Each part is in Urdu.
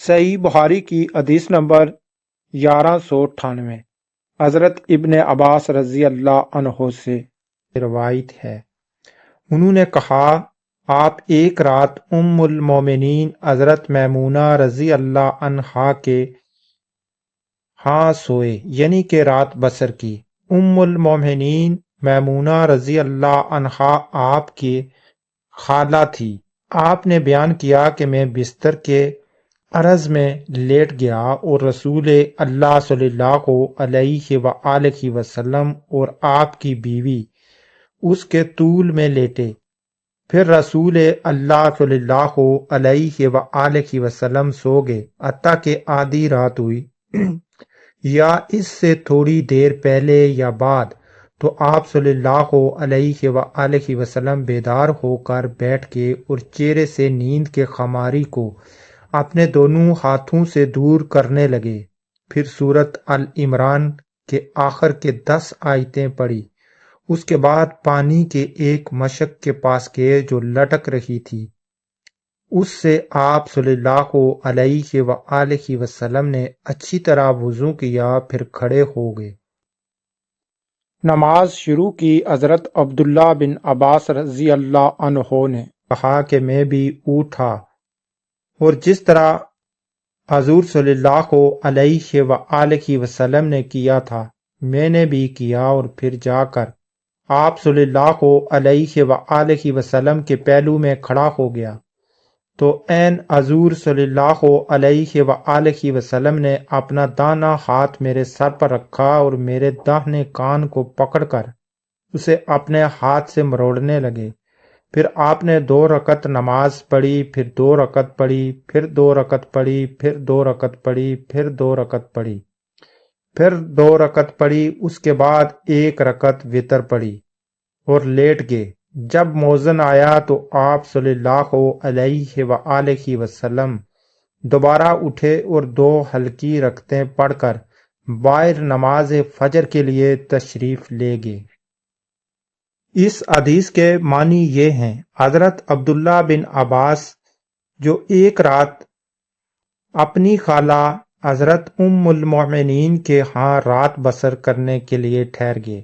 صحیح بخاری کی حدیث نمبر 1198 حضرت ابن عباس رضی اللہ عنہ سے روایت ہے، انہوں نے کہا آپ ایک رات ام المومنین حضرت میمونہ رضی اللہ عنہا کے ہاں سوئے، یعنی کہ رات بسر کی۔ ام المومنین میمونہ رضی اللہ عنہا آپ کی خالہ تھی۔ آپ نے بیان کیا کہ میں بستر کے عرض میں لیٹ گیا اور رسول اللہ صلی اللہ علیہ وآلہ وسلم اور آپ کی بیوی اس کے طول میں لیٹے۔ پھر رسول اللہ صلی اللہ علیہ وآلہ وسلم سو گئے حتیٰ کہ آدھی رات ہوئی یا اس سے تھوڑی دیر پہلے یا بعد، تو آپ صلی اللہ علیہ وآلہ وسلم بیدار ہو کر بیٹھ کے اور چہرے سے نیند کے خماری کو اپنے دونوں ہاتھوں سے دور کرنے لگے۔ پھر سورۃ ال-عمران کے آخر کے 10 آیتیں پڑھی۔ اس کے بعد پانی کے ایک مشک کے پاس گئے جو لٹک رہی تھی، اس سے آپ صلی اللہ علیہ وآلہ وسلم نے اچھی طرح وضو کیا، پھر کھڑے ہو گئے۔ نماز شروع کی۔ حضرت عبداللہ بن عباس رضی اللہ عنہ نے کہا کہ میں بھی اٹھا اور جس طرح حضور صلی اللہ علیہ وآلہ وسلم نے کیا تھا میں نے بھی کیا، اور پھر جا کر آپ صلی اللہ علیہ وآلہ وسلم کے پہلو میں کھڑا ہو گیا تو عین حضور صلی اللہ علیہ وآلہ وسلم نے اپنا داہنا ہاتھ میرے سر پر رکھا اور میرے داہنے کان کو پکڑ کر اسے اپنے ہاتھ سے مروڑنے لگے۔ پھر آپ نے 2 رکعت نماز پڑھی، پھر 2 رکعت پڑھی، پھر 2 رکعت پڑھی، پھر 2 رکعت پڑھی، پھر 2 رکعت پڑھی، پھر 2 رکعت پڑھی۔ اس کے بعد 1 رکعت وتر پڑھی اور لیٹ گئے۔ جب مؤذن آیا تو آپ صلی اللہ علیہ وآلہ وسلم دوبارہ اٹھے اور 2 ہلکی رکعتیں پڑھ کر باہر نماز فجر کے لیے تشریف لے گئے۔ اس حدیث کے معنی یہ ہیں، حضرت عبداللہ بن عباس جو ایک رات اپنی خالہ حضرت ام المومنین کے ہاں رات بسر کرنے کے لیے ٹھہر گئے،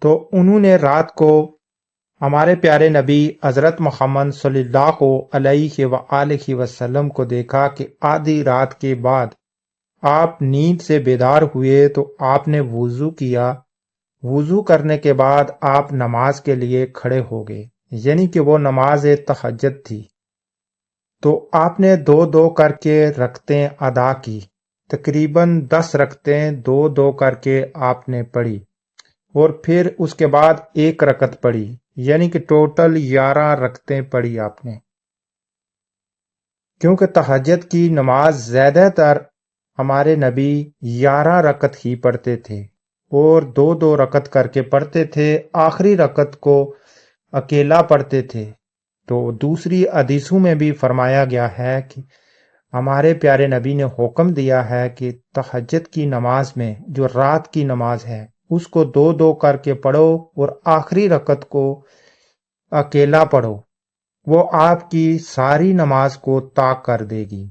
تو انہوں نے رات کو ہمارے پیارے نبی حضرت محمد صلی اللہ علیہ وآلہ وسلم کو دیکھا کہ آدھی رات کے بعد آپ نیند سے بیدار ہوئے تو آپ نے وضو کیا۔ وضو کرنے کے بعد آپ نماز کے لیے کھڑے ہو گئے، یعنی کہ وہ نماز تہجد تھی، تو آپ نے 2 کر کے رکعتیں ادا کی، تقریباً 10 رکعتیں 2 کر کے آپ نے پڑھی، اور پھر اس کے بعد 1 رکعت پڑھی، یعنی کہ ٹوٹل 11 رکعتیں پڑھی آپ نے۔ کیونکہ تہجد کی نماز زیادہ تر ہمارے نبی 11 رکعت ہی پڑھتے تھے اور 2 رکعت کر کے پڑھتے تھے، آخری رکعت کو اکیلا پڑھتے تھے۔ تو دوسری حدیثوں میں بھی فرمایا گیا ہے کہ ہمارے پیارے نبی نے حکم دیا ہے کہ تہجد کی نماز میں جو رات کی نماز ہے اس کو 2 کر کے پڑھو اور آخری رکعت کو اکیلا پڑھو، وہ آپ کی ساری نماز کو طاق کر دے گی۔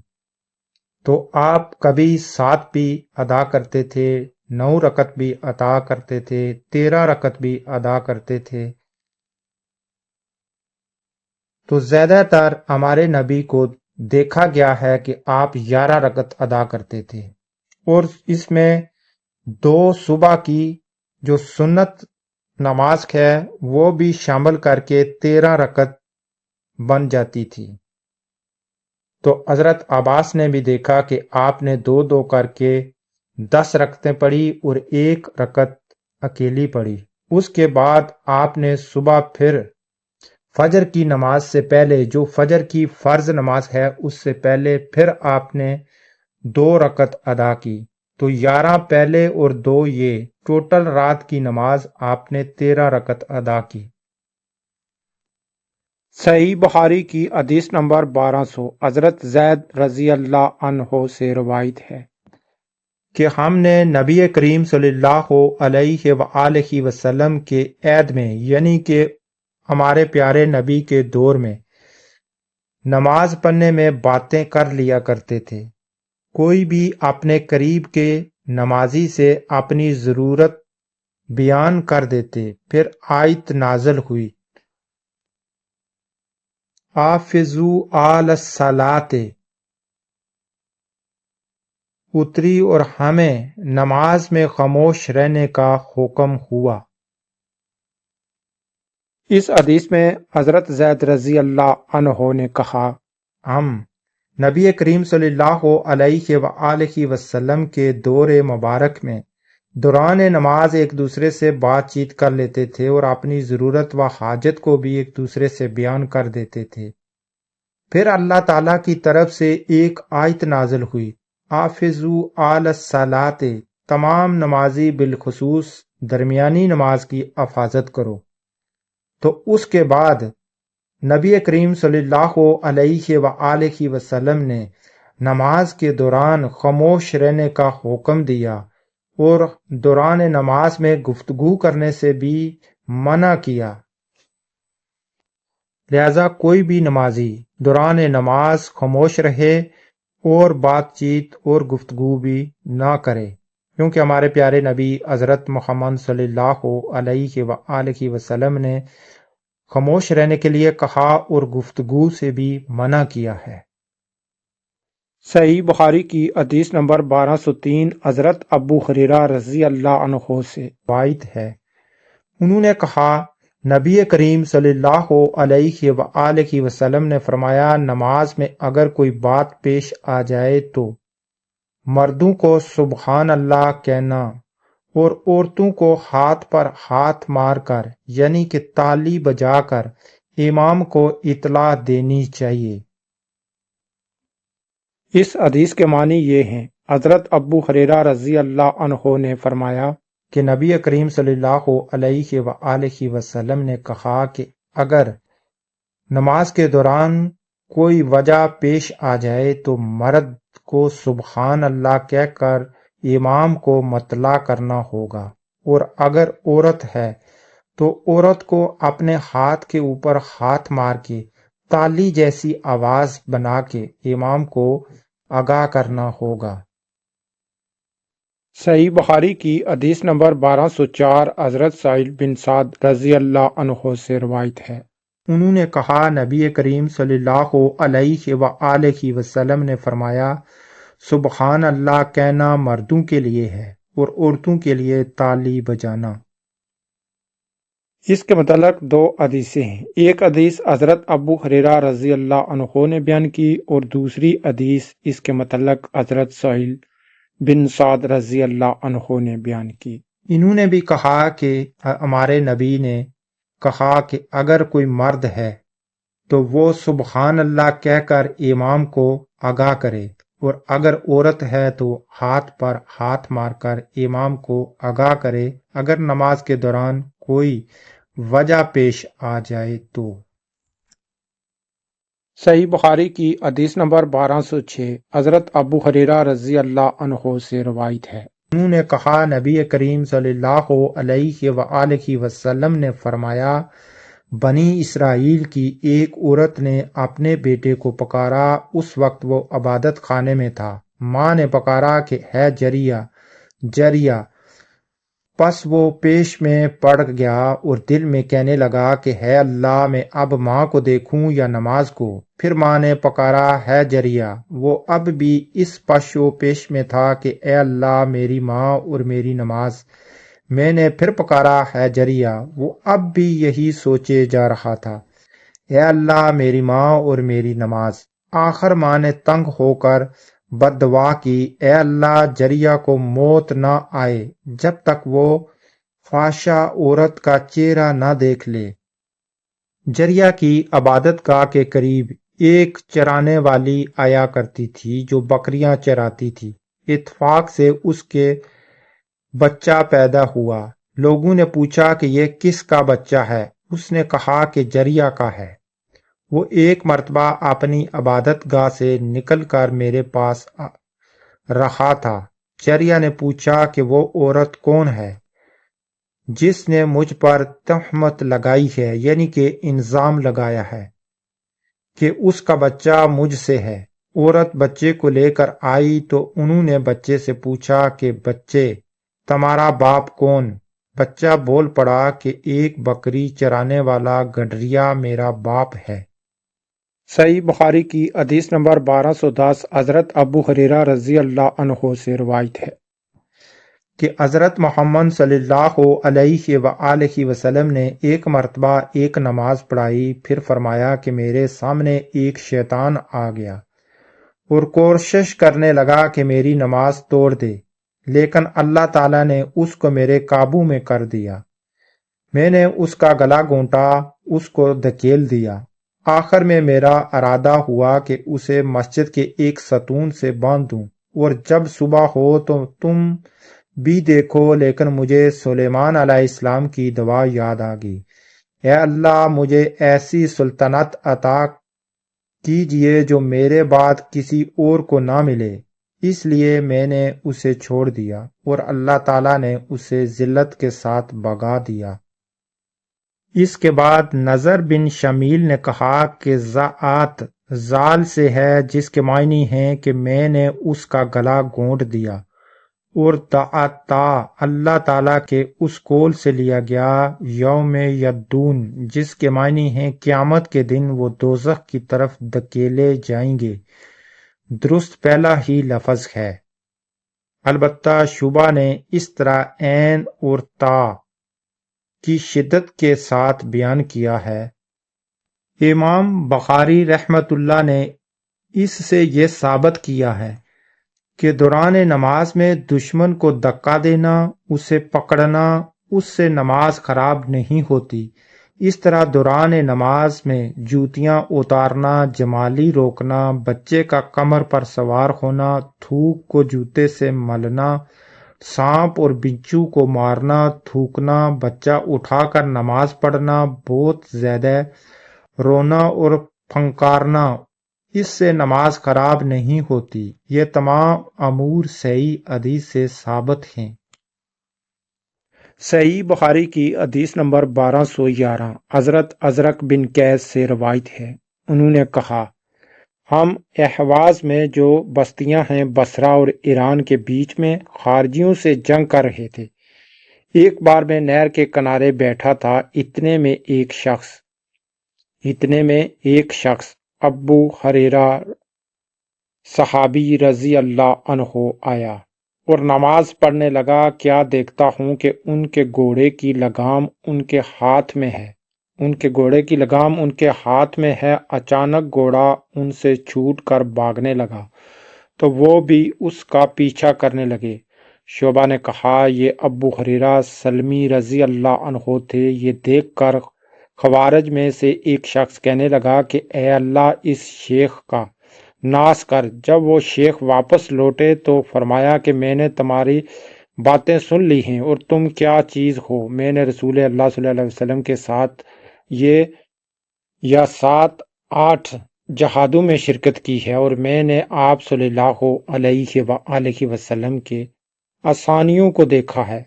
تو آپ کبھی 7 بھی ادا کرتے تھے، 9 رکعت بھی ادا کرتے تھے، 13 رکعت بھی ادا کرتے تھے، تو زیادہ تر ہمارے نبی کو دیکھا گیا ہے کہ آپ 11 رکعت ادا کرتے تھے، اور اس میں 2 صبح کی جو سنت نماز ہے وہ بھی شامل کر کے 13 رکعت بن جاتی تھی۔ تو حضرت عباس نے بھی دیکھا کہ آپ نے 2 کر کے 10 رکعتیں پڑھی اور 1 رکعت اکیلی پڑھی۔ اس کے بعد آپ نے صبح پھر فجر کی نماز سے پہلے، جو فجر کی فرض نماز ہے اس سے پہلے پھر آپ نے 2 رکعت ادا کی، تو 11 پہلے اور 2 یہ، ٹوٹل رات کی نماز آپ نے 13 رکعت ادا کی۔ صحیح بخاری کی حدیث نمبر 1200 حضرت زید رضی اللہ عنہ سے روایت ہے کہ ہم نے نبی کریم صلی اللہ علیہ وآلہ وسلم کے عہد میں، یعنی کہ ہمارے پیارے نبی کے دور میں، نماز پڑھنے میں باتیں کر لیا کرتے تھے۔ کوئی بھی اپنے قریب کے نمازی سے اپنی ضرورت بیان کر دیتے۔ پھر آیت نازل ہوئی، حافظوا علی الصلاۃ، اتری اور ہمیں نماز میں خاموش رہنے کا حکم ہوا۔ اس حدیث میں حضرت زید رضی اللہ عنہ نے کہا، ہم نبی کریم صلی اللہ علیہ وآلہ وسلم کے دور مبارک میں دوران نماز ایک دوسرے سے بات چیت کر لیتے تھے اور اپنی ضرورت و حاجت کو بھی ایک دوسرے سے بیان کر دیتے تھے۔ پھر اللہ تعالیٰ کی طرف سے ایک آیت نازل ہوئی، حافظوا علی الصلاۃ، تمام نمازی بالخصوص درمیانی نماز کی حفاظت کرو۔ تو اس کے بعد نبی کریم صلی اللہ علیہ وآلہ وسلم نے نماز کے دوران خاموش رہنے کا حکم دیا اور دوران نماز میں گفتگو کرنے سے بھی منع کیا۔ لہذا کوئی بھی نمازی دوران نماز خاموش رہے اور بات چیت اور گفتگو بھی نہ کرے، کیونکہ ہمارے پیارے نبی حضرت محمد صلی اللہ علیہ وآلہ وسلم نے خاموش رہنے کے لیے کہا اور گفتگو سے بھی منع کیا ہے۔ صحیح بخاری کی حدیث نمبر 1203 حضرت ابو ہریرہ رضی اللہ عنہ سے روایت ہے، انہوں نے کہا، نبی کریم صلی اللہ علیہ وآلہ وسلم نے فرمایا، نماز میں اگر کوئی بات پیش آ جائے تو مردوں کو سبحان اللہ کہنا اور عورتوں کو ہاتھ پر ہاتھ مار کر یعنی کہ تالی بجا کر امام کو اطلاع دینی چاہیے۔ اس حدیث کے معنی یہ ہیں، حضرت ابو ہریرہ رضی اللہ عنہ نے فرمایا کہ نبی کریم صلی اللہ علیہ وآلہ وسلم نے کہا کہ اگر نماز کے دوران کوئی وجہ پیش آ جائے تو مرد کو سبحان اللہ کہہ کر امام کو مطلع کرنا ہوگا، اور اگر عورت ہے تو عورت کو اپنے ہاتھ کے اوپر ہاتھ مار کے تالی جیسی آواز بنا کے امام کو آگاہ کرنا ہوگا۔ صحیح بخاری کی حدیث نمبر 1204 حضرت سہیل بن سعد رضی اللہ عنہ سے روایت ہے، انہوں نے کہا، نبی کریم صلی اللہ علیہ وآلہ وسلم نے فرمایا، سبحان اللہ کہنا مردوں کے لیے ہے اور عورتوں کے لیے تالی بجانا۔ اس کے متعلق دو حدیثیں ہیں، ایک حدیث حضرت ابو ہریرہ رضی اللہ عنہ نے بیان کی اور دوسری حدیث اس کے متعلق حضرت سہیل بن سعد رضی اللہ عنہ نے بیان کی۔ انہوں نے بھی کہا کہ ہمارے نبی نے کہا کہ اگر کوئی مرد ہے تو وہ سبحان اللہ کہہ کر امام کو آگاہ کرے، اور اگر عورت ہے تو ہاتھ پر ہاتھ مار کر امام کو آگاہ کرے اگر نماز کے دوران کوئی وجہ پیش آ جائے تو۔ صحیح بخاری کی حدیث نمبر 1206 حضرت ابو ہریرہ رضی اللہ عنہ سے روایت ہے، انہوں نے کہا، نبی کریم صلی اللہ علیہ وآلہ وسلم نے فرمایا، بنی اسرائیل کی ایک عورت نے اپنے بیٹے کو پکارا، اس وقت وہ عبادت خانے میں تھا۔ ماں نے پکارا کہ ہے جریہ جریہ، پس وہ پیش میں پڑ گیا اور دل میں کہنے لگا کہ ہے اللہ، میں اب ماں کو دیکھوں یا نماز کو؟ پھر ماں نے پکارا ہے جریہ، وہ اب بھی اس پش و پیش میں تھا کہ اے اللہ میری ماں اور میری نماز۔ میں نے پھر پکارا ہے جریہ، وہ اب بھی یہی سوچے جا رہا تھا، اے اللہ میری ماں اور میری نماز۔ آخر ماں نے تنگ ہو کر بد دعا کی، اے اللہ جریہ کو موت نہ آئے جب تک وہ فحشہ عورت کا چہرہ نہ دیکھ لے۔ جریہ کی عبادت گاہ کے قریب ایک چرانے والی آیا کرتی تھی جو بکریاں چراتی تھی، اتفاق سے اس کے بچہ پیدا ہوا۔ لوگوں نے پوچھا کہ یہ کس کا بچہ ہے؟ اس نے کہا کہ جریہ کا ہے۔ وہ ایک مرتبہ اپنی عبادت گاہ سے نکل کر میرے پاس رہا تھا۔ جریہ نے پوچھا کہ وہ عورت کون ہے جس نے مجھ پر تہمت لگائی ہے، یعنی کہ الزام لگایا ہے؟ کہ اس کا بچہ مجھ سے ہے۔ عورت بچے کو لے کر آئی تو انہوں نے بچے سے پوچھا کہ بچے تمہارا باپ کون؟ بچہ بول پڑا کہ ایک بکری چرانے والا گڈریا میرا باپ ہے۔ صحیح بخاری کی حدیث نمبر 1210 حضرت ابو ہریرہ رضی اللہ عنہ سے روایت ہے کہ حضرت محمد صلی اللہ علیہ وآلہ وسلم نے ایک مرتبہ ایک نماز پڑھائی، پھر فرمایا کہ میرے سامنے ایک شیطان آ گیا اور کوشش کرنے لگا کہ میری نماز توڑ دے، لیکن اللہ تعالیٰ نے اس کو میرے قابو میں کر دیا۔ میں نے اس کا گلا گھونٹا، اس کو دھکیل دیا۔ آخر میں میرا ارادہ ہوا کہ اسے مسجد کے ایک ستون سے باندھ دوں، اور جب صبح ہو تو تم بھی دیکھو، لیکن مجھے سلیمان علیہ السلام کی دعا یاد آ گئی، اے اللہ مجھے ایسی سلطنت عطا کیجئے جو میرے بعد کسی اور کو نہ ملے۔ اس لیے میں نے اسے چھوڑ دیا اور اللہ تعالیٰ نے اسے ذلت کے ساتھ بھگا دیا۔ اس کے بعد نظر بن شمیل نے کہا کہ زعات زال سے ہے، جس کے معنی ہیں کہ میں نے اس کا گلا گھونٹ دیا، اور دعتا اللہ تعالیٰ کے اس قول سے لیا گیا یوم یدون، جس کے معنی ہیں قیامت کے دن وہ دوزخ کی طرف دھکیلے جائیں گے۔ درست پہلا ہی لفظ ہے، البتہ شعبہ نے اس طرح عین اور تا کی شدت کے ساتھ بیان کیا ہے۔ امام بخاری رحمت اللہ نے اس سے یہ ثابت کیا ہے کہ دوران نماز میں دشمن کو دھکا دینا، اسے پکڑنا، اس سے نماز خراب نہیں ہوتی۔ اس طرح دوران نماز میں جوتیاں اتارنا، جمالی روکنا، بچے کا کمر پر سوار ہونا، تھوک کو جوتے سے ملنا، سانپ اور بچھو کو مارنا، تھوکنا، بچہ اٹھا کر نماز پڑھنا، بہت زیادہ رونا اور پھنکارنا، اس سے نماز خراب نہیں ہوتی۔ یہ تمام امور صحیح حدیث سے ثابت ہیں۔ صحیح بخاری کی حدیث نمبر 1211 حضرت ازرق بن قیس سے روایت ہے، انہوں نے کہا ہم احواز میں جو بستیاں ہیں بصرہ اور ایران کے بیچ میں خارجیوں سے جنگ کر رہے تھے۔ ایک بار میں نہر کے کنارے بیٹھا تھا، اتنے میں ایک شخص ابو ہریرہ صحابی رضی اللہ عنہ آیا اور نماز پڑھنے لگا۔ کیا دیکھتا ہوں کہ ان کے گھوڑے کی لگام ان کے ہاتھ میں ہے۔ اچانک گھوڑا ان سے چھوٹ کر بھاگنے لگا تو وہ بھی اس کا پیچھا کرنے لگے۔ شعبہ نے کہا یہ ابو ہریرہ سلمی رضی اللہ عنہ تھے۔ یہ دیکھ کر خوارج میں سے ایک شخص کہنے لگا کہ اے اللہ اس شیخ کا ناس کر۔ جب وہ شیخ واپس لوٹے تو فرمایا کہ میں نے تمہاری باتیں سن لی ہیں، اور تم کیا چیز ہو؟ میں نے رسول اللہ صلی اللہ علیہ وسلم کے ساتھ 7-8 جہادوں میں شرکت کی ہے، اور میں نے آپ صلی اللہ علیہ وآلہ وسلم کے آسانیوں کو دیکھا ہے۔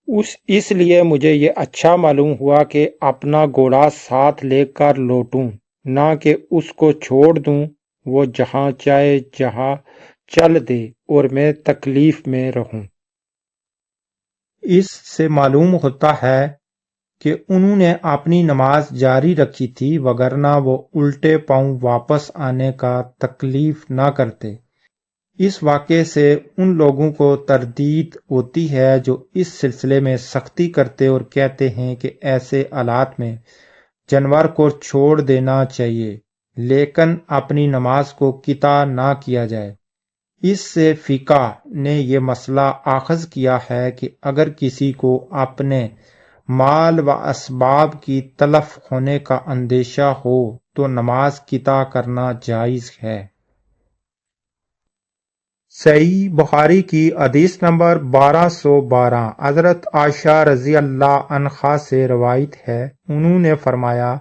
اس لیے مجھے یہ اچھا معلوم ہوا کہ اپنا گھوڑا ساتھ لے کر لوٹوں، نہ کہ اس کو چھوڑ دوں، وہ جہاں چاہے جہاں چل دے اور میں تکلیف میں رہوں۔ اس سے معلوم ہوتا ہے کہ انہوں نے اپنی نماز جاری رکھی تھی، وگرنہ وہ الٹے پاؤں واپس آنے کا تکلیف نہ کرتے۔ اس واقعے سے ان لوگوں کو تردید ہوتی ہے جو اس سلسلے میں سختی کرتے اور کہتے ہیں کہ ایسے حالات میں جانور کو چھوڑ دینا چاہیے، لیکن اپنی نماز کو قطع نہ کیا جائے۔ اس سے فقہ نے یہ مسئلہ اخذ کیا ہے کہ اگر کسی کو اپنے مال و اسباب کی تلف ہونے کا اندیشہ ہو تو نماز قطع کرنا جائز ہے۔ صحیح بخاری کی حدیث نمبر 1212 حضرت عائشہ رضی اللہ عنہا سے روایت ہے، انہوں نے فرمایا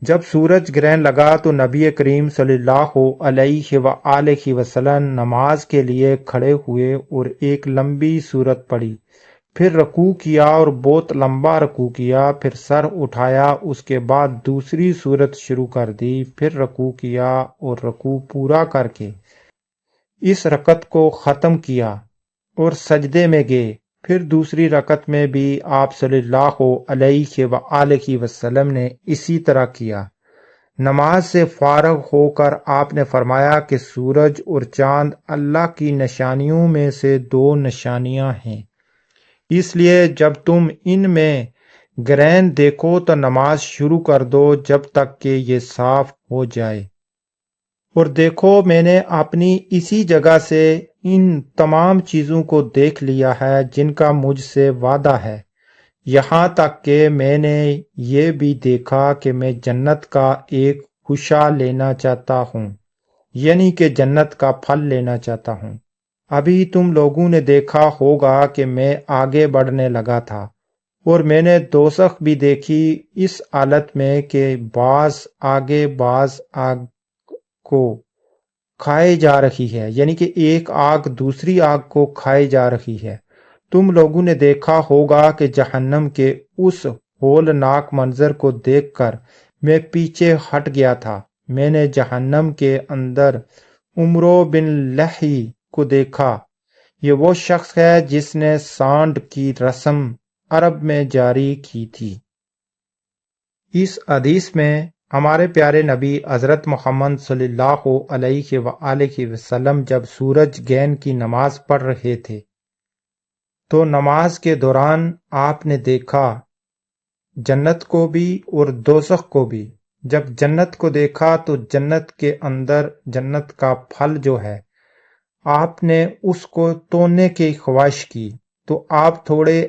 جب سورج گرہن لگا تو نبی کریم صلی اللہ علیہ وآلہ وسلم نماز کے لیے کھڑے ہوئے اور ایک لمبی سورت پڑھی، پھر رکوع کیا اور بہت لمبا رکوع کیا، پھر سر اٹھایا، اس کے بعد دوسری صورت شروع کر دی، پھر رکوع کیا اور رکوع پورا کر کے اس رکعت کو ختم کیا اور سجدے میں گئے۔ پھر دوسری رکعت میں بھی آپ صلی اللہ علیہ وآلہ وسلم نے اسی طرح کیا۔ نماز سے فارغ ہو کر آپ نے فرمایا کہ سورج اور چاند اللہ کی نشانیوں میں سے دو نشانیاں ہیں، اس لیے جب تم ان میں گرہن دیکھو تو نماز شروع کر دو جب تک کہ یہ صاف ہو جائے۔ اور دیکھو میں نے اپنی اسی جگہ سے ان تمام چیزوں کو دیکھ لیا ہے جن کا مجھ سے وعدہ ہے، یہاں تک کہ میں نے یہ بھی دیکھا کہ میں جنت کا ایک خوشہ لینا چاہتا ہوں، یعنی کہ جنت کا پھل لینا چاہتا ہوں۔ ابھی تم لوگوں نے دیکھا ہوگا کہ میں آگے بڑھنے لگا تھا، اور میں نے دوزخ بھی دیکھی اس حالت میں کہ بعض آگے بعض آگ کو کھائے جا رہی ہے، یعنی کہ ایک آگ دوسری آگ کو کھائے جا رہی ہے۔ تم لوگوں نے دیکھا ہوگا کہ جہنم کے اس ہولناک منظر کو دیکھ کر میں پیچھے ہٹ گیا تھا۔ میں نے جہنم کے اندر عمرو بن لحی کو دیکھا۔ یہ وہ شخص ہے جس نے سانڈ کی رسم عرب میں جاری کی تھی۔ اس حدیث میں ہمارے پیارے نبی حضرت محمد صلی اللہ علیہ وآلہ وسلم جب سورج گہن کی نماز پڑھ رہے تھے تو نماز کے دوران آپ نے دیکھا جنت کو بھی اور دوزخ کو بھی۔ جب جنت کو دیکھا تو جنت کے اندر جنت کا پھل جو ہے آپ نے اس کو توڑنے کی خواہش کی تو آپ تھوڑے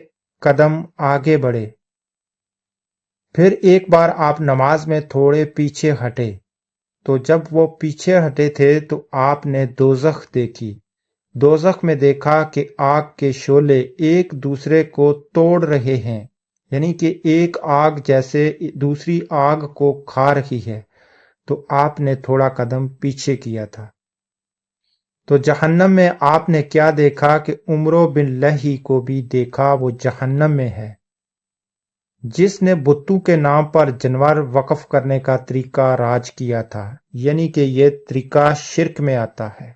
قدم آگے بڑھے، پھر ایک بار آپ نماز میں تھوڑے پیچھے ہٹے، تو جب وہ پیچھے ہٹے تھے تو آپ نے دوزخ دیکھی۔ دوزخ میں دیکھا کہ آگ کے شعلے ایک دوسرے کو توڑ رہے ہیں، یعنی کہ ایک آگ جیسے دوسری آگ کو کھا رہی ہے، تو آپ نے تھوڑا قدم پیچھے کیا تھا۔ تو جہنم میں آپ نے کیا دیکھا کہ عمرو بن لہی کو بھی دیکھا، وہ جہنم میں ہے، جس نے بتوں کے نام پر جانور وقف کرنے کا طریقہ راج کیا تھا، یعنی کہ یہ طریقہ شرک میں آتا ہے۔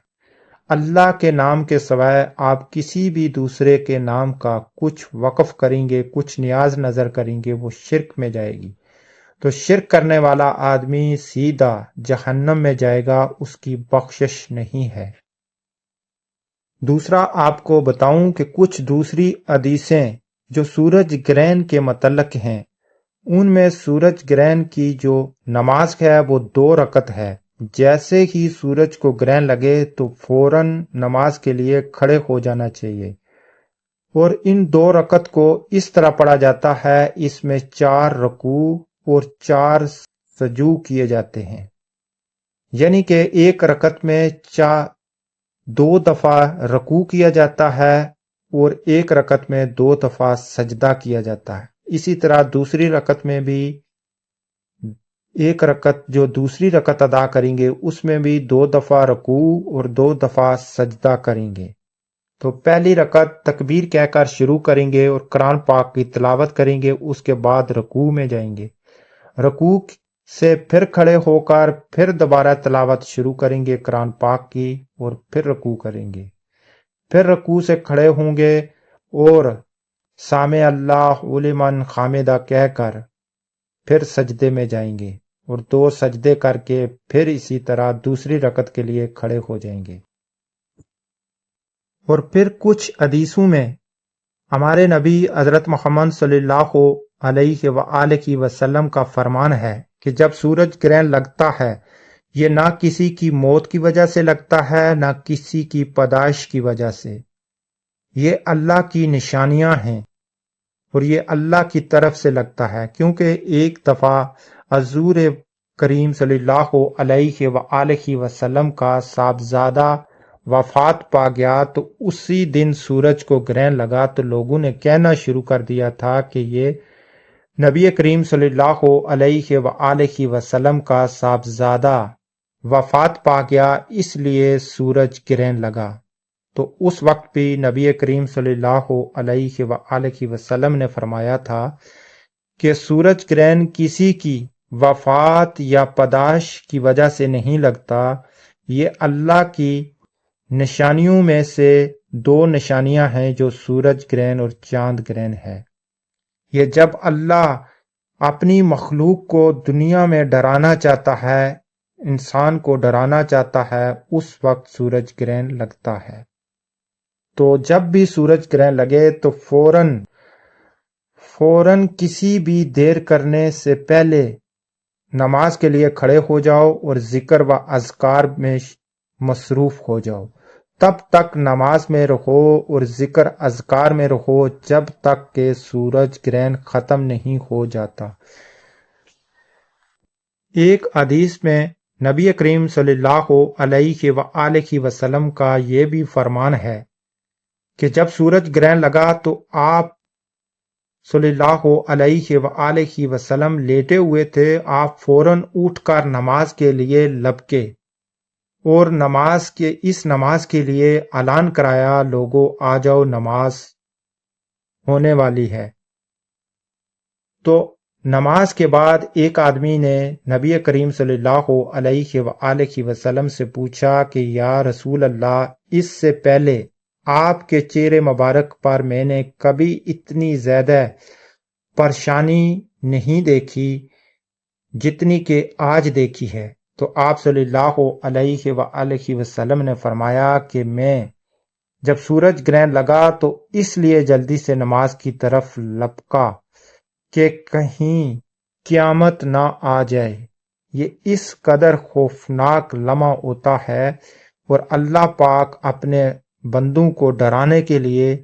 اللہ کے نام کے سوائے آپ کسی بھی دوسرے کے نام کا کچھ وقف کریں گے، کچھ نیاز نظر کریں گے، وہ شرک میں جائے گی۔ تو شرک کرنے والا آدمی سیدھا جہنم میں جائے گا، اس کی بخشش نہیں ہے۔ دوسرا آپ کو بتاؤں کہ کچھ دوسری حدیثیں جو سورج گرہن کے متعلق ہیں، ان میں سورج گرہن کی جو نماز ہے وہ 2 رکعت ہے۔ جیسے ہی سورج کو گرہن لگے تو فوراً نماز کے لیے کھڑے ہو جانا چاہیے، اور ان 2 رکعت کو اس طرح پڑھا جاتا ہے، اس میں 4 رکوع اور 4 سجود کیے جاتے ہیں، یعنی کہ ایک رکعت میں 2 دفعہ رکوع کیا جاتا ہے اور ایک رکعت میں 2 دفعہ سجدہ کیا جاتا ہے۔ اسی طرح دوسری رکعت میں بھی ایک رکعت جو دوسری رکعت ادا کریں گے اس میں بھی 2 دفعہ رکوع اور 2 دفعہ سجدہ کریں گے۔ تو پہلی رکعت تکبیر کہہ کر شروع کریں گے اور قرآن پاک کی تلاوت کریں گے، اس کے بعد رکوع میں جائیں گے، رکوع سے پھر کھڑے ہو کر پھر دوبارہ تلاوت شروع کریں گے قرآن پاک کی، اور پھر رکوع کریں گے، پھر رکوع سے کھڑے ہوں گے اور سامع اللہ لمن حمدہ کہہ کر پھر سجدے میں جائیں گے، اور 2 سجدے کر کے پھر اسی طرح دوسری رکعت کے لیے کھڑے ہو جائیں گے۔ اور پھر کچھ حدیثوں میں ہمارے نبی حضرت محمد صلی اللہ علیہ وآلہ وسلم کا فرمان ہے کہ جب سورج گرہن لگتا ہے، یہ نہ کسی کی موت کی وجہ سے لگتا ہے نہ کسی کی پیدائش کی وجہ سے، یہ اللہ کی نشانیاں ہیں اور یہ اللہ کی طرف سے لگتا ہے، کیونکہ ایک دفعہ حضور کریم صلی اللہ علیہ وآلہ وسلم کا صاحبزادہ وفات پا گیا، تو اسی دن سورج کو گرہن لگا تو لوگوں نے کہنا شروع کر دیا تھا کہ یہ نبی کریم صلی اللہ علیہ وآلہ وسلم کا صاحبزادہ وفات پا گیا، اس لیے سورج گرہن لگا۔ تو اس وقت بھی نبی کریم صلی اللہ علیہ وآلہ وسلم نے فرمایا تھا کہ سورج گرہن کسی کی وفات یا پداش کی وجہ سے نہیں لگتا، یہ اللہ کی نشانیوں میں سے دو نشانیاں ہیں جو سورج گرہن اور چاند گرہن ہے۔ یہ جب اللہ اپنی مخلوق کو دنیا میں ڈرانا چاہتا ہے، انسان کو ڈرانا چاہتا ہے، اس وقت سورج گرہن لگتا ہے۔ تو جب بھی سورج گرہن لگے تو فوراً کسی بھی دیر کرنے سے پہلے نماز کے لیے کھڑے ہو جاؤ اور ذکر و اذکار میں مصروف ہو جاؤ۔ تب تک نماز میں رہو اور ذکر اذکار میں رہو جب تک کہ سورج گرہن ختم نہیں ہو جاتا۔ ایک حدیث میں نبی کریم صلی اللہ علیہ وآلہ وسلم کا یہ بھی فرمان ہے کہ جب سورج گرہن لگا تو آپ صلی اللہ علیہ وآلہ وسلم لیٹے ہوئے تھے، آپ فوراً اٹھ کر نماز کے لیے لپکے اور اس نماز کے لیے اعلان کرایا، لوگوں آ جاؤ، نماز ہونے والی ہے۔ تو نماز کے بعد ایک آدمی نے نبی کریم صلی اللہ علیہ وآلہ وسلم سے پوچھا کہ یا رسول اللہ، اس سے پہلے آپ کے چہرے مبارک پر میں نے کبھی اتنی زیادہ پریشانی نہیں دیکھی جتنی کہ آج دیکھی ہے۔ تو آپ صلی اللہ علیہ وآلہ وسلم نے فرمایا کہ میں جب سورج گرہن لگا تو اس لیے جلدی سے نماز کی طرف لپکا کہ کہیں قیامت نہ آ جائے۔ یہ اس قدر خوفناک لمحہ ہوتا ہے اور اللہ پاک اپنے بندوں کو ڈرانے کے لیے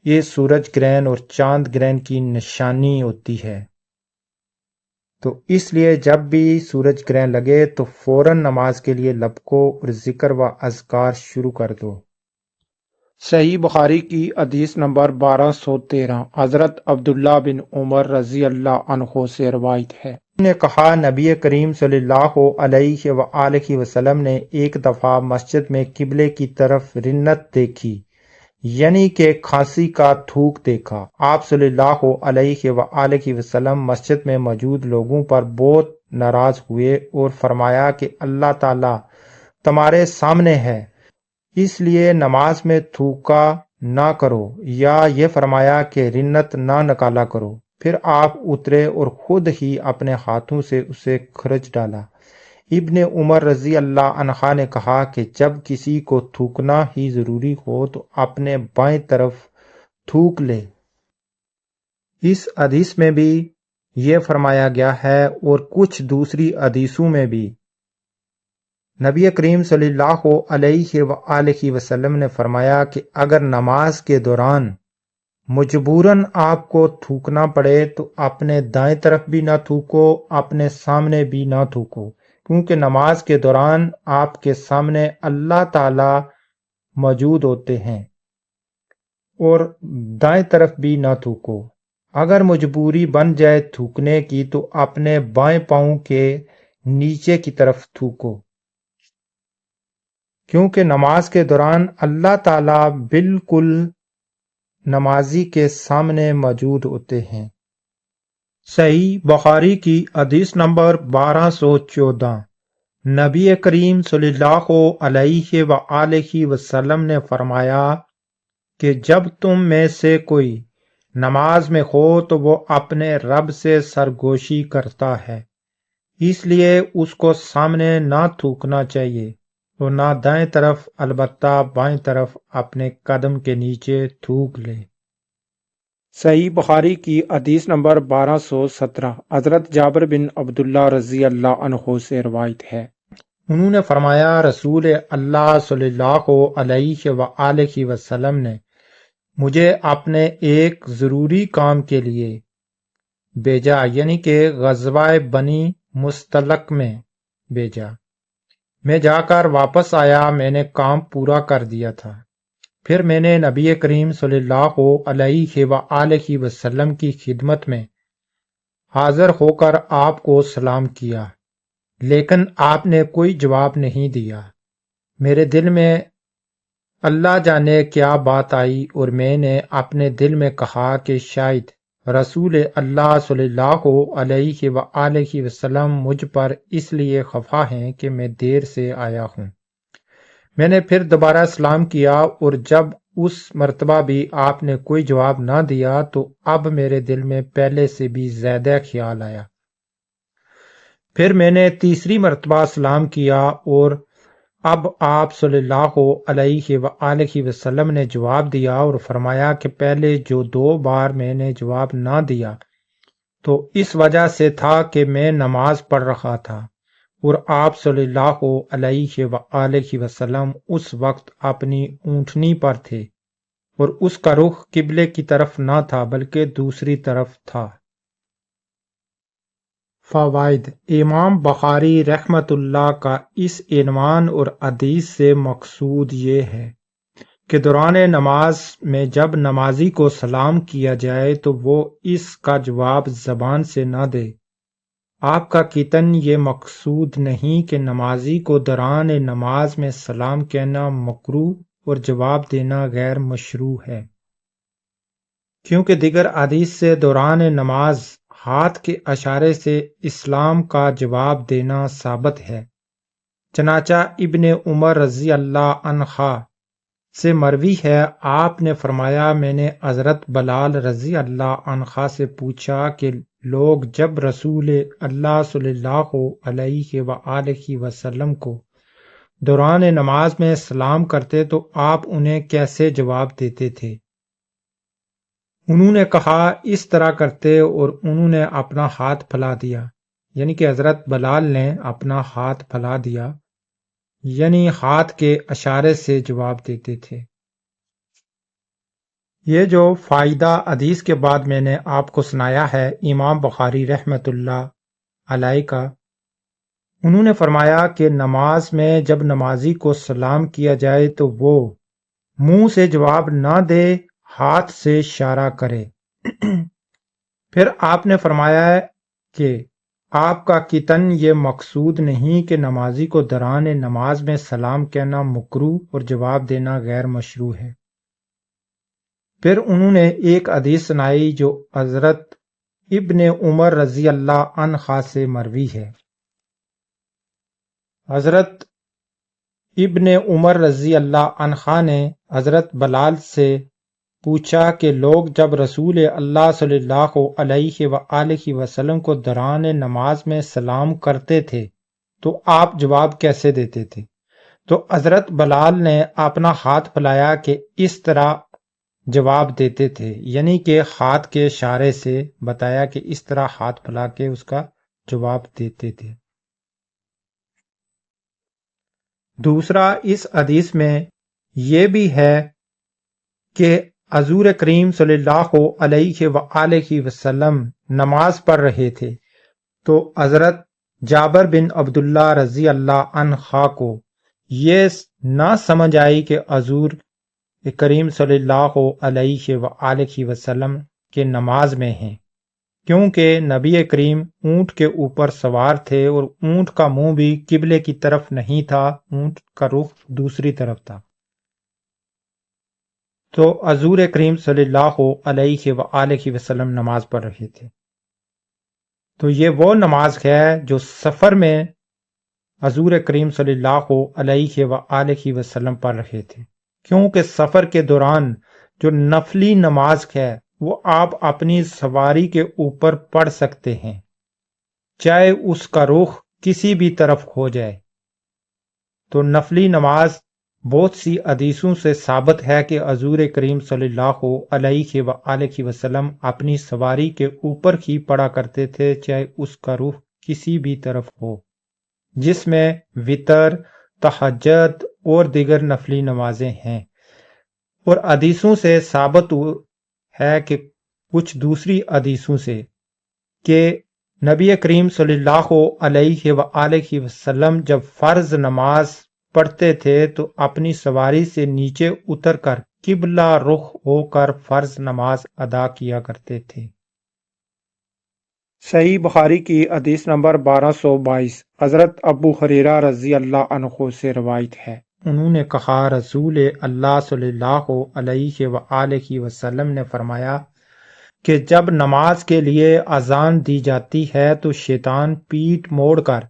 یہ سورج گرہن اور چاند گرہن کی نشانی ہوتی ہے۔ تو اس لیے جب بھی سورج گرہن لگے تو فوراً نماز کے لیے لپکو اور ذکر و اذکار شروع کر دو۔ صحیح بخاری کی حدیث نمبر 1213 حضرت عبداللہ بن عمر رضی اللہ عنہ سے روایت ہے، انہوں نے کہا نبی کریم صلی اللہ علیہ وآلہ وسلم نے ایک دفعہ مسجد میں قبلے کی طرف رنت دیکھی، یعنی کہ کھانسی کا تھوک دیکھا۔ آپ صلی اللہ علیہ وآلہ وسلم مسجد میں موجود لوگوں پر بہت ناراض ہوئے اور فرمایا کہ اللہ تعالیٰ تمہارے سامنے ہے، اس لیے نماز میں تھوکا نہ کرو، یا یہ فرمایا کہ رنت نہ نکالا کرو۔ پھر آپ اترے اور خود ہی اپنے ہاتھوں سے اسے کھرچ ڈالا۔ ابن عمر رضی اللہ عنہ نے کہا کہ جب کسی کو تھوکنا ہی ضروری ہو تو اپنے بائیں طرف تھوک لے۔ اس حدیث میں بھی یہ فرمایا گیا ہے اور کچھ دوسری حدیثوں میں بھی نبی کریم صلی اللہ علیہ وآلہ وسلم نے فرمایا کہ اگر نماز کے دوران مجبوراً آپ کو تھوکنا پڑے تو اپنے دائیں طرف بھی نہ تھوکو، اپنے سامنے بھی نہ تھوکو، کیونکہ نماز کے دوران آپ کے سامنے اللہ تعالی موجود ہوتے ہیں، اور دائیں طرف بھی نہ تھوکو۔ اگر مجبوری بن جائے تھوکنے کی تو اپنے بائیں پاؤں کے نیچے کی طرف تھوکو، کیونکہ نماز کے دوران اللہ تعالیٰ بالکل نمازی کے سامنے موجود ہوتے ہیں۔ صحیح بخاری کی حدیث نمبر 1214 نبی کریم صلی اللہ علیہ وآلہ وسلم نے فرمایا کہ جب تم میں سے کوئی نماز میں ہو تو وہ اپنے رب سے سرگوشی کرتا ہے، اس لیے اس کو سامنے نہ تھوکنا چاہیے اور نہ دائیں طرف، البتہ بائیں طرف اپنے قدم کے نیچے تھوک لے۔ صحیح بخاری کی حدیث نمبر 1217 حضرت جابر بن عبداللہ رضی اللہ عنہ سے روایت ہے، انہوں نے فرمایا رسول اللہ صلی اللہ علیہ وآلہ وسلم نے مجھے اپنے ایک ضروری کام کے لیے بھیجا، یعنی کہ غزوہ بنی مستلق میں بھیجا۔ میں جا کر واپس آیا، میں نے کام پورا کر دیا تھا۔ پھر میں نے نبی کریم صلی اللہ علیہ وآلہ وسلم کی خدمت میں حاضر ہو کر آپ کو سلام کیا، لیکن آپ نے کوئی جواب نہیں دیا۔ میرے دل میں اللہ جانے کیا بات آئی اور میں نے اپنے دل میں کہا کہ شاید رسول اللہ صلی اللہ علیہ وآلہ وسلم مجھ پر اس لیے خفا ہیں کہ میں دیر سے آیا ہوں۔ میں نے پھر دوبارہ سلام کیا اور جب اس مرتبہ بھی آپ نے کوئی جواب نہ دیا تو اب میرے دل میں پہلے سے بھی زیادہ خیال آیا۔ پھر میں نے تیسری مرتبہ سلام کیا اور اب آپ صلی اللہ علیہ وآلہ وسلم نے جواب دیا اور فرمایا کہ پہلے جو 2 بار میں نے جواب نہ دیا تو اس وجہ سے تھا کہ میں نماز پڑھ رہا تھا اور آپ صلی اللہ علیہ وآلہ وسلم اس وقت اپنی اونٹنی پر تھے اور اس کا رخ قبلے کی طرف نہ تھا بلکہ دوسری طرف تھا۔ فوائد: امام بخاری رحمۃ اللہ کا اس عنوان اور حدیث سے مقصود یہ ہے کہ دوران نماز میں جب نمازی کو سلام کیا جائے تو وہ اس کا جواب زبان سے نہ دے۔ آپ کا قطعاً یہ مقصود نہیں کہ نمازی کو دوران نماز میں سلام کہنا مکروہ اور جواب دینا غیر مشروع ہے، کیونکہ دیگر حدیث سے دوران نماز ہاتھ کے اشارے سے اسلام کا جواب دینا ثابت ہے۔ چنانچہ ابن عمر رضی اللہ عنہ سے مروی ہے، آپ نے فرمایا میں نے حضرت بلال رضی اللہ عنہ سے پوچھا کہ لوگ جب رسول اللہ صلی اللہ علیہ وآلہ وسلم کو دوران نماز میں سلام کرتے تو آپ انہیں کیسے جواب دیتے تھے؟ انہوں نے کہا اس طرح کرتے اور انہوں نے اپنا ہاتھ پھیلا دیا، یعنی کہ حضرت بلال نے اپنا ہاتھ پھیلا دیا، یعنی ہاتھ کے اشارے سے جواب دیتے تھے۔ یہ جو فائدہ حدیث کے بعد میں نے آپ کو سنایا ہے امام بخاری رحمۃ اللہ علیہ کا، انہوں نے فرمایا کہ نماز میں جب نمازی کو سلام کیا جائے تو وہ منہ سے جواب نہ دے، ہاتھ سے اشارہ کرے۔ پھر آپ نے فرمایا کہ آپ کا قطعاً یہ مقصود نہیں کہ نمازی کو دوران نماز میں سلام کہنا مکروہ اور جواب دینا غیر مشروع ہے۔ پھر انہوں نے ایک حدیث سنائی جو حضرت ابن عمر رضی اللہ عنہ سے مروی ہے۔ حضرت ابن عمر رضی اللہ عنہ نے حضرت بلال سے پوچھا کہ لوگ جب رسول اللہ صلی اللہ علیہ وآلہ وسلم کو دوران نماز میں سلام کرتے تھے تو آپ جواب کیسے دیتے تھے؟ تو حضرت بلال نے اپنا ہاتھ پھیلایا کہ اس طرح جواب دیتے تھے، یعنی کہ ہاتھ کے اشارے سے بتایا کہ اس طرح ہاتھ پھیلا کے اس کا جواب دیتے تھے۔ دوسرا، اس حدیث میں یہ بھی ہے کہ حضور کریم صلی اللہ علیہ وآلہ وسلم نماز پڑھ رہے تھے تو حضرت جابر بن عبداللہ رضی اللہ عنہ کو یہ نہ سمجھ آئی کہ حضور کریم صلی اللہ علیہ وآلہ وسلم کے نماز میں ہیں، کیونکہ نبی کریم اونٹ کے اوپر سوار تھے اور اونٹ کا منہ بھی قبلے کی طرف نہیں تھا، اونٹ کا رخ دوسری طرف تھا۔ تو حضور کریم صلی اللہ علیہ وآلہ وسلم نماز پڑھ رہے تھے۔ تو یہ وہ نماز ہے جو سفر میں حضور کریم صلی اللہ علیہ وآلہ وسلم پڑھ رہے تھے، کیونکہ سفر کے دوران جو نفلی نماز ہے وہ آپ اپنی سواری کے اوپر پڑھ سکتے ہیں، چاہے اس کا رخ کسی بھی طرف ہو جائے۔ تو نفلی نماز بہت سی حدیثوں سے ثابت ہے کہ حضور کریم صلی اللہ علیہ وآلہ وسلم اپنی سواری کے اوپر ہی پڑھا کرتے تھے، چاہے اس کا رخ کسی بھی طرف ہو، جس میں وتر، تہجد اور دیگر نفلی نمازیں ہیں۔ اور حدیثوں سے ثابت ہے کہ کچھ دوسری حدیثوں سے کہ نبی کریم صلی اللہ علیہ وآلہ وسلم جب فرض نماز پڑھتے تھے تو اپنی سواری سے نیچے اتر کر قبلہ رخ ہو کر فرض نماز ادا کیا کرتے تھے۔ صحیح بخاری کی حدیث نمبر 1222 حضرت ابو ہریرہ رضی اللہ عنہ سے روایت ہے، انہوں نے کہا رسول اللہ صلی اللہ علیہ وآلہ وسلم نے فرمایا کہ جب نماز کے لیے اذان دی جاتی ہے تو شیطان پیٹھ موڑ کر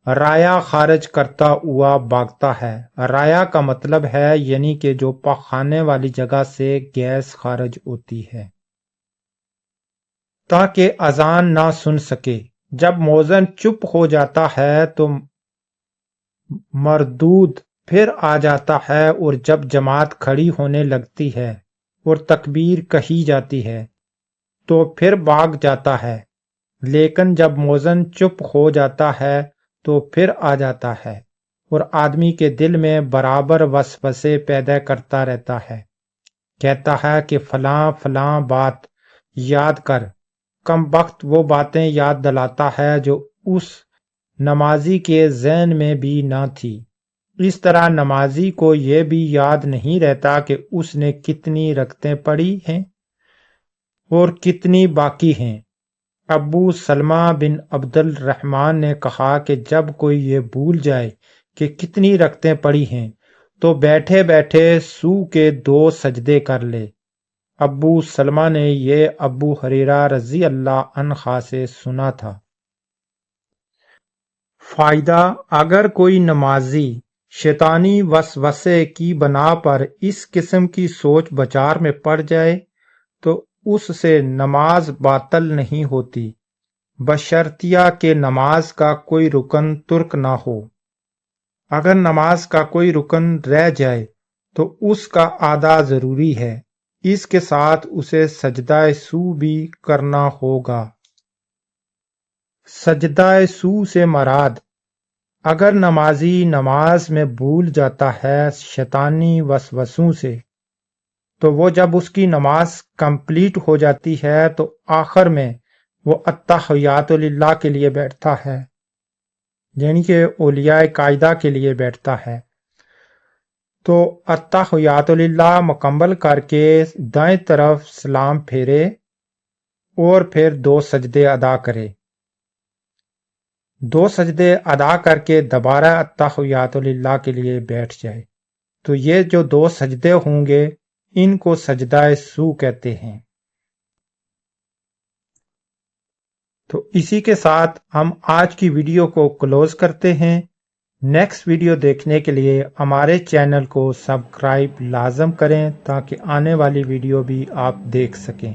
رایا خارج کرتا ہوا بھاگتا ہے۔ رایا کا مطلب ہے یعنی کہ جو پخانے والی جگہ سے گیس خارج ہوتی ہے تاکہ اذان نہ سن سکے۔ جب مؤذن چپ ہو جاتا ہے تو مردود پھر آ جاتا ہے، اور جب جماعت کھڑی ہونے لگتی ہے اور تکبیر کہی جاتی ہے تو پھر بھاگ جاتا ہے، لیکن جب مؤذن چپ ہو جاتا ہے تو پھر آ جاتا ہے، اور آدمی کے دل میں برابر وسوسے پیدا کرتا رہتا ہے، کہتا ہے کہ فلاں فلاں بات یاد کر۔ کم وقت وہ باتیں یاد دلاتا ہے جو اس نمازی کے ذہن میں بھی نہ تھی۔ اس طرح نمازی کو یہ بھی یاد نہیں رہتا کہ اس نے کتنی رکعتیں پڑھی ہیں اور کتنی باقی ہیں۔ ابو سلمہ بن عبد الرحمن نے کہا کہ جب کوئی یہ بھول جائے کہ کتنی رکعتیں پڑھی ہیں تو بیٹھے بیٹھے سو کے 2 سجدے کر لے۔ ابو سلمہ نے یہ ابو ہریرہ رضی اللہ عنہ سے سنا تھا۔ فائدہ: اگر کوئی نمازی شیطانی وسوسے کی بنا پر اس قسم کی سوچ بچار میں پڑ جائے تو اس سے نماز باطل نہیں ہوتی، بشرطیہ کہ نماز کا کوئی رکن ترک نہ ہو۔ اگر نماز کا کوئی رکن رہ جائے تو اس کا ادا ضروری ہے، اس کے ساتھ اسے سجدہ سو بھی کرنا ہوگا۔ سجدہ سو سے مراد اگر نمازی نماز میں بھول جاتا ہے شیطانی وسوسوں سے، تو وہ جب اس کی نماز کمپلیٹ ہو جاتی ہے تو آخر میں وہ التحیات للہ کے لیے بیٹھتا ہے، یعنی کہ اولیاء قاعدہ کے لیے بیٹھتا ہے، تو التحیات للہ مکمل کر کے دائیں طرف سلام پھیرے اور پھر 2 سجدے ادا کرے۔ 2 سجدے ادا کر کے دوبارہ التحیات للہ کے لیے بیٹھ جائے، تو یہ جو 2 سجدے ہوں گے ان کو سجدہ سو کہتے ہیں۔ تو اسی کے ساتھ ہم آج کی ویڈیو کو کلوز کرتے ہیں۔ نیکسٹ ویڈیو دیکھنے کے لیے ہمارے چینل کو سبسکرائب لازم کریں تاکہ آنے والی ویڈیو بھی آپ دیکھ سکیں۔